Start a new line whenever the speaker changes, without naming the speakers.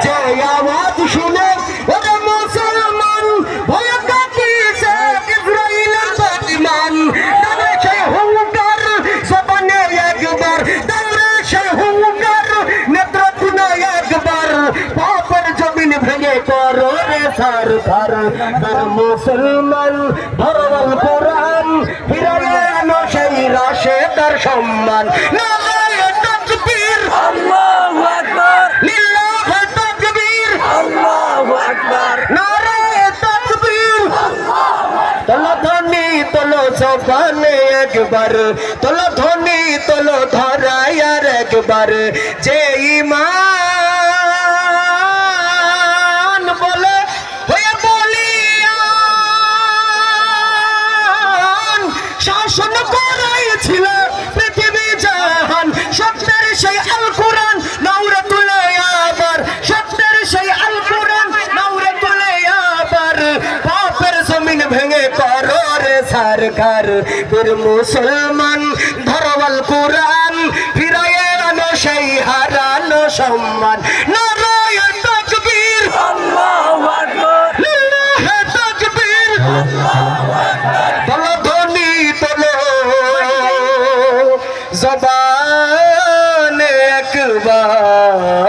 যে আওয়াজ শুনে ওরে মুসলমান ভয় কাঁপিছে ইসরাইলের বাতিমান তাদের সেই হুঙ্কার জবানে একবার তাদের সেই হুঙ্কার নেত্রকোনা একবার পাপের জমিন ভেঙে করো রে সার সার মুসলমান ধরল কোরআন ফিরাইয়ে আনো সেই রাশেদার সম্মান নারায়ে তাকবীর
আল্লাহু আকবার
লিল্লাহি তাকবীর
আল্লাহু আকবার
নারায়ে তাকবীর তোলো ধ্বনি তোলো জবানে একবার তোলো ধ্বনি তোলো ধরায় আর একবার যে ঈমান বলে হয়ে বলিয়ান শাসন করাইছিল পৃথিবী জাহান সত্যের সেই আল কোরআন নাউরে তুলে আবার সত্যের সেই আল কোরআন নাউরে তুলে আবার পাপের জমিন ভেঙে করো রে সরকার বীর মুসলমান ধরওয়াল কোরআন ফিরায়ে আনো সেই হারানো সম্মান নারায়ে তাকবীর
আল্লাহু আকবার
লিল্লাহি তাকবীর তোলো ধ্বনি তোলো জবানে একবার